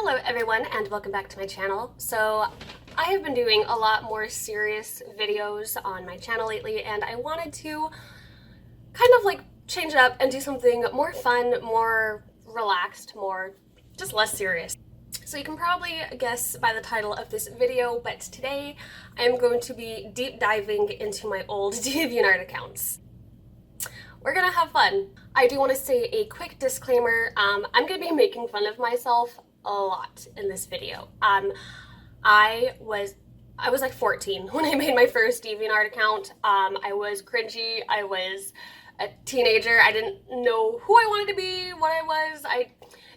Hello everyone and welcome back to my channel. So I have been doing a lot more serious videos on my channel lately and I wanted to kind of like change it up and do something more fun, more relaxed, more just less serious. So you can probably guess by the title of this video, but today I am going to be deep diving into my old Deviantart accounts. We're gonna have fun. I do want to say a quick disclaimer. I'm gonna be making fun of myself a lot in this video. I was like 14 when I made my first Deviantart account. I was cringy. I was a teenager. I didn't know who I wanted to be, what I was.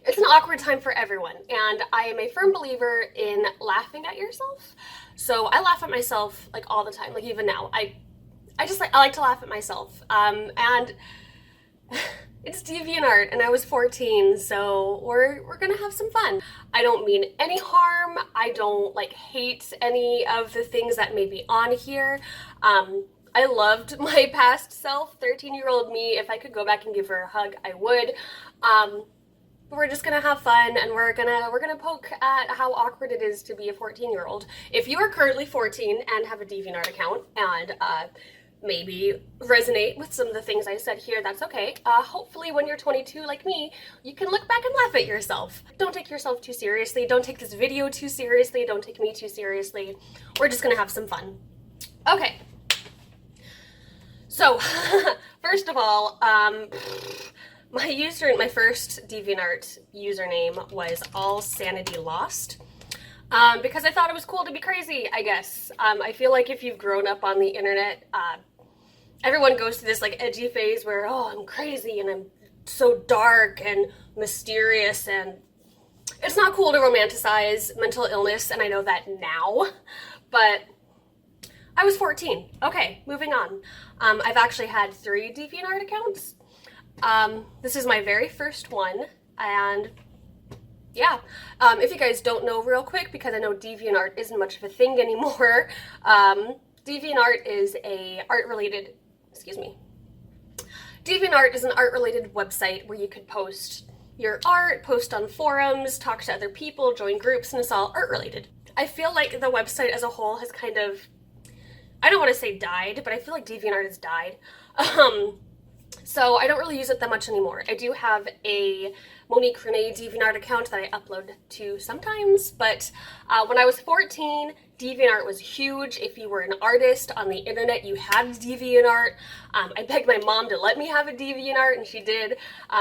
It's an awkward time for everyone, and I am a firm believer in laughing at yourself. So I laugh at myself like all the time, like even now. I like to laugh at myself. And it's Deviantart and I was 14, so we're gonna have some fun. I don't mean any harm. I don't like hate any of the things that may be on here. I loved my past self, 13-year-old me. If I could go back and give her a hug, I would. But we're just gonna have fun and we're gonna poke at how awkward it is to be a 14-year-old. If you are currently 14 and have a Deviantart account and maybe resonate with some of the things I said here, that's okay. Hopefully when you're 22 like me, you can look back and laugh at yourself. Don't take yourself too seriously. Don't take this video too seriously. Don't take me too seriously. We're just gonna have some fun. Okay. So, first of all, my first Deviantart username was All Sanity Lost. Because I thought it was cool to be crazy, I guess. I feel like if you've grown up on the internet, everyone goes through this like edgy phase where, oh, I'm crazy and I'm so dark and mysterious, and it's not cool to romanticize mental illness, and I know that now, but I was 14. Okay, moving on. I've actually had 3 Deviantart accounts. This is my very first one, and yeah, if you guys don't know real quick, because I know Deviantart isn't much of a thing anymore, Deviantart is Deviantart is an art-related website where you could post your art, post on forums, talk to other people, join groups, and it's all art-related. I feel like the website as a whole has kind of, I don't want to say died, but I feel like Deviantart has died. So I don't really use it that much anymore. I do have a Monique Renee Deviantart account that I upload to sometimes, but when I was 14, Deviantart was huge. If you were an artist on the internet, you had Deviantart. I begged my mom to let me have a Deviantart, and she did,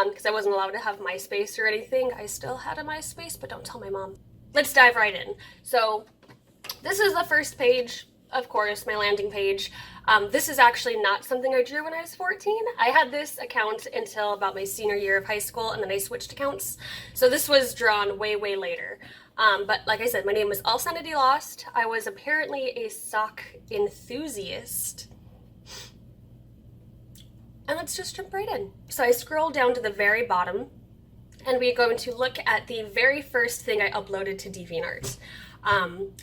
because I wasn't allowed to have MySpace or anything. I still had a MySpace, but don't tell my mom. Let's dive right in. So this is the first page, of course, my landing page. This is actually not something I drew when I was 14. I had this account until about my senior year of high school, and then I switched accounts. So this was drawn way, way later. But like I said, my name was All Sanity Lost. I was apparently a sock enthusiast. And let's just jump right in. So I scroll down to the very bottom, and we're going to look at the very first thing I uploaded to Deviantart.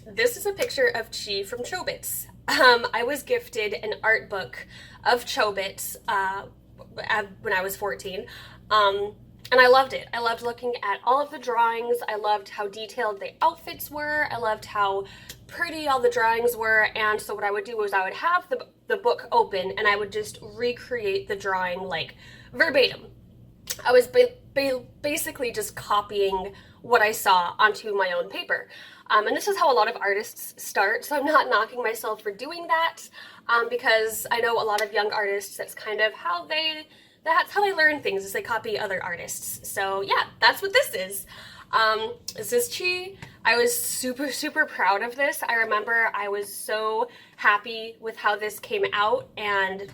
This is a picture of Chi from Chobits. I was gifted an art book of Chobits when I was 14, and I loved it. I loved looking at all of the drawings. I loved how detailed the outfits were. I loved how pretty all the drawings were, and so what I would do was I would have the book open and I would just recreate the drawing like verbatim. I was basically just copying what I saw onto my own paper. And this is how a lot of artists start, so I'm not knocking myself for doing that, because I know a lot of young artists, that's kind of how they learn things, is they copy other artists. So yeah, that's what this is. This is Chi. I was super, super proud of this. I remember I was so happy with how this came out, and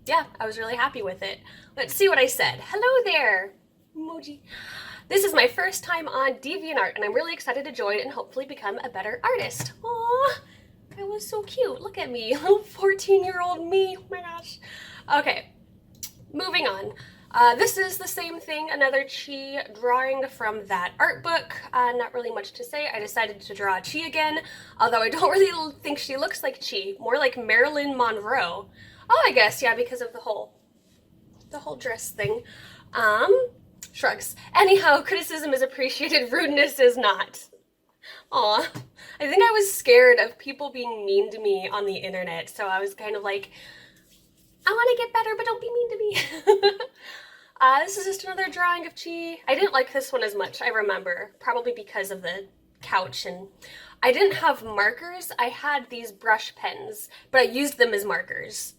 yeah, I was really happy with it. Let's see what I said. Hello there, emoji. This is my first time on Deviantart, and I'm really excited to join and hopefully become a better artist. Aww, that was so cute. Look at me, little 14-year-old me. Oh my gosh. Okay, moving on. This is the same thing, another Chi drawing from that art book. Not really much to say. I decided to draw Chi again, although I don't really think she looks like Chi, more like Marilyn Monroe. Oh, I guess, yeah, because of the whole dress thing. Shrugs. Anyhow, criticism is appreciated, rudeness is not. Aw. I think I was scared of people being mean to me on the internet, so I was kind of like, I want to get better, but don't be mean to me. This is just another drawing of Chi. I didn't like this one as much, I remember, probably because of the couch, and I didn't have markers. I had these brush pens, but I used them as markers.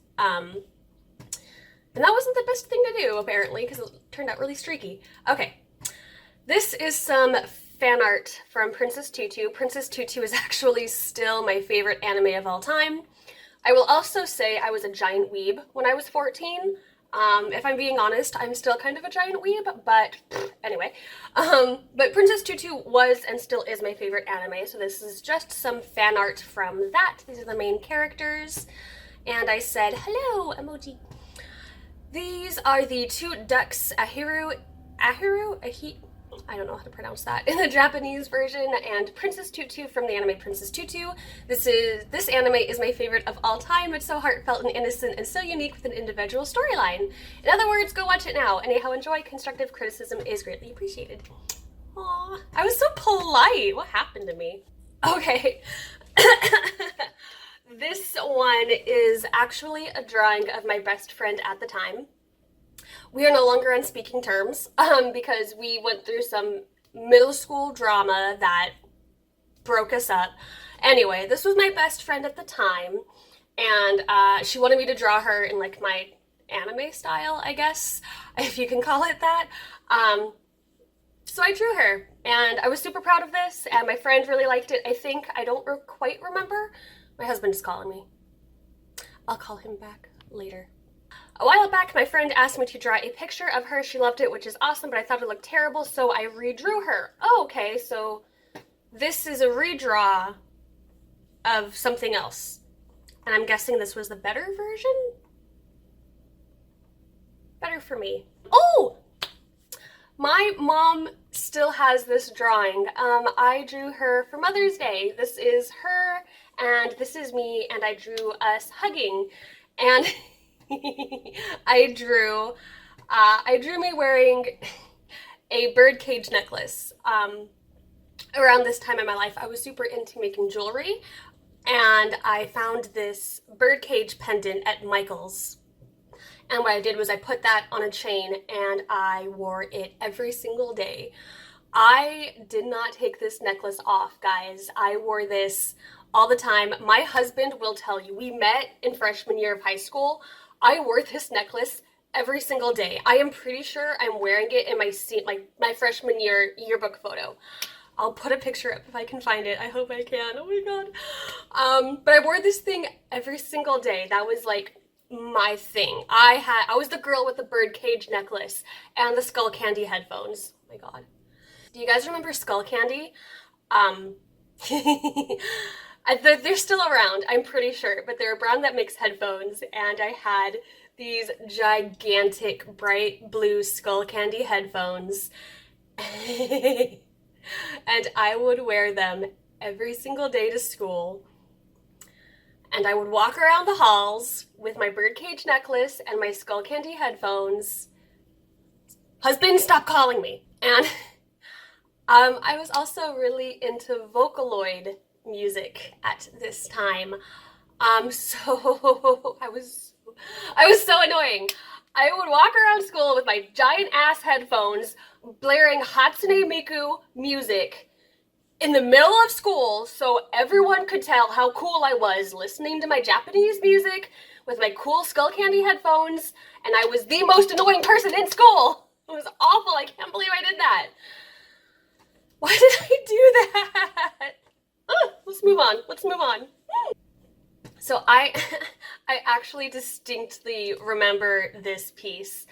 And that wasn't the best thing to do, apparently, because it turned out really streaky. Okay, this is some fan art from Princess Tutu. Princess Tutu is actually still my favorite anime of all time. I will also say I was a giant weeb when I was 14. If I'm being honest, I'm still kind of a giant weeb, but anyway. But Princess Tutu was and still is my favorite anime, so this is just some fan art from that. These are the main characters. And I said, hello, emoji. These are the two ducks, Ahiru, I don't know how to pronounce that, in the Japanese version, and Princess Tutu from the anime Princess Tutu. This anime is my favorite of all time. It's so heartfelt and innocent and so unique with an individual storyline. In other words, go watch it now. Anyhow, enjoy. Constructive criticism is greatly appreciated. Aww, I was so polite. What happened to me? Okay. This one is actually a drawing of my best friend at the time. We are no longer on speaking terms because we went through some middle school drama that broke us up. Anyway, this was my best friend at the time, and she wanted me to draw her in like my anime style, I guess, if you can call it that. So I drew her, and I was super proud of this, and my friend really liked it. I think, I don't quite remember. My husband is calling me. I'll call him back later. A while back, my friend asked me to draw a picture of her. She loved it, which is awesome, but I thought it looked terrible, so I redrew her. Oh, okay, so this is a redraw of something else. And I'm guessing this was the better version? Better for me. Oh! My mom still has this drawing. I drew her for Mother's Day. This is her, and this is me, and I drew us hugging. And I drew me wearing a birdcage necklace. Around this time in my life, I was super into making jewelry, and I found this birdcage pendant at Michael's. And what I did was I put that on a chain, and I wore it every single day. I did not take this necklace off, guys. I wore this all the time. My husband will tell you, we met in freshman year of high school. I wore this necklace every single day. I am pretty sure I'm wearing it in my freshman year yearbook photo. I'll put a picture up if I can find it. I hope I can. Oh my god. But I wore this thing every single day. That was like my thing. I was the girl with the birdcage necklace and the skull candy headphones. Oh my god. Do you guys remember skull candy? They're still around, I'm pretty sure, but they're a brand that makes headphones, and I had these gigantic bright blue skull candy headphones, and I would wear them every single day to school, and I would walk around the halls with my birdcage necklace and my skull candy headphones. Husband, stop calling me! And I was also really into Vocaloid music at this time. So I was so annoying. I would walk around school with my giant ass headphones blaring Hatsune Miku music in the middle of school so everyone could tell how cool I was listening to my Japanese music with my cool skull candy headphones, and I was the most annoying person in school. It was awful. I can't believe I did that. Why did I do that? Let's move on. So I actually distinctly remember this piece.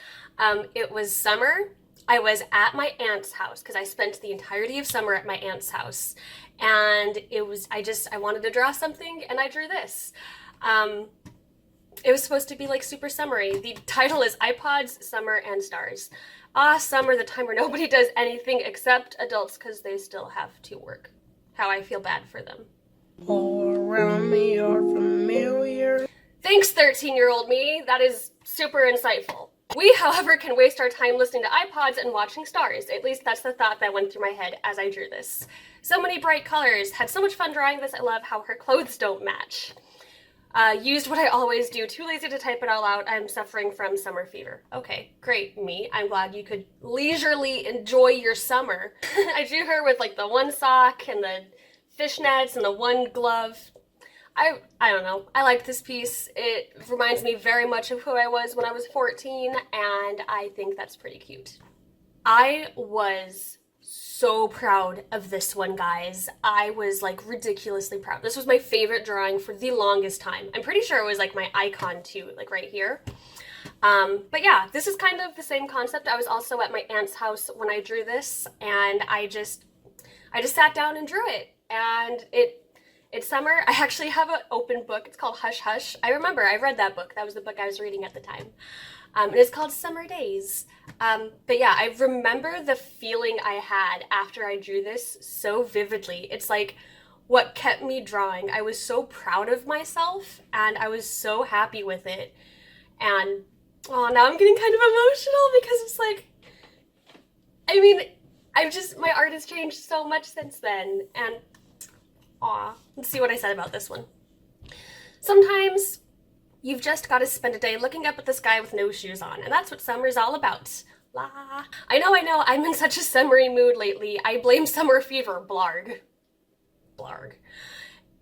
It was summer. I was at my aunt's house because I spent the entirety of summer at my aunt's house. And I wanted to draw something, and I drew this. It was supposed to be like super summery. The title is iPods, Summer and Stars. Summer, the time where nobody does anything except adults because they still have to work. How I feel bad for them. All around me are familiar. Thanks, 13-year-old me. That is super insightful. We, however, can waste our time listening to iPods and watching stars. At least that's the thought that went through my head as I drew this. So many bright colors. Had so much fun drawing this. I love how her clothes don't match. Used what I always do. Too lazy to type it all out. I'm suffering from summer fever. Okay, great, me. I'm glad you could leisurely enjoy your summer. I drew her with like the one sock and the fishnets and the one glove. I don't know. I like this piece. It reminds me very much of who I was when I was 14, and I think that's pretty cute. I was so proud of this one, guys. I was like ridiculously proud. This was my favorite drawing for the longest time. I'm pretty sure it was like my icon too, like right here. But yeah, this is kind of the same concept. I was also at my aunt's house when I drew this, and I just sat down and drew it, and it's summer. I actually have an open book. It's called Hush Hush. I remember I read that book. That was the book I was reading at the time. And it's called Summer Days. But yeah, I remember the feeling I had after I drew this so vividly. It's like what kept me drawing. I was so proud of myself, and I was so happy with it. And oh, now I'm getting kind of emotional because it's like, I mean, my art has changed so much since then. And aw, let's see what I said about this one. Sometimes you've just got to spend a day looking up at the sky with no shoes on, and that's what summer's all about. La. I know, I'm in such a summery mood lately. I blame summer fever, blarg. Blarg.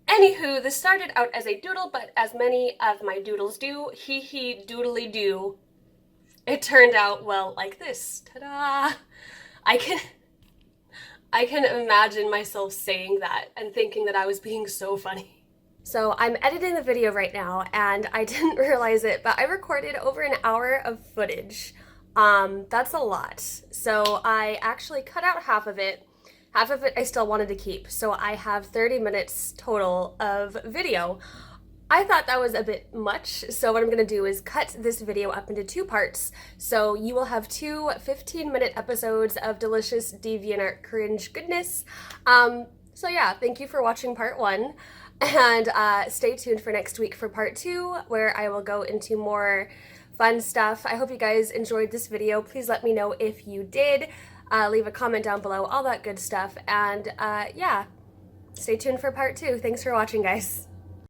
Anywho, this started out as a doodle, but as many of my doodles do, hee doodly do, it turned out, well, like this. Ta-da! I can imagine myself saying that and thinking that I was being so funny. So I'm editing the video right now, and I didn't realize it, but I recorded over an hour of footage. That's a lot. So I actually cut out half of it. Half of it I still wanted to keep. So I have 30 minutes total of video. I thought that was a bit much, so what I'm gonna do is cut this video up into 2 parts. So you will have 2 15-minute episodes of delicious DeviantArt cringe goodness. So yeah, thank you for watching part 1. And stay tuned for next week for part 2, where I will go into more fun stuff. I hope you guys enjoyed this video. Please let me know if you did. Leave a comment down below, all that good stuff. And yeah, stay tuned for part 2. Thanks for watching, guys.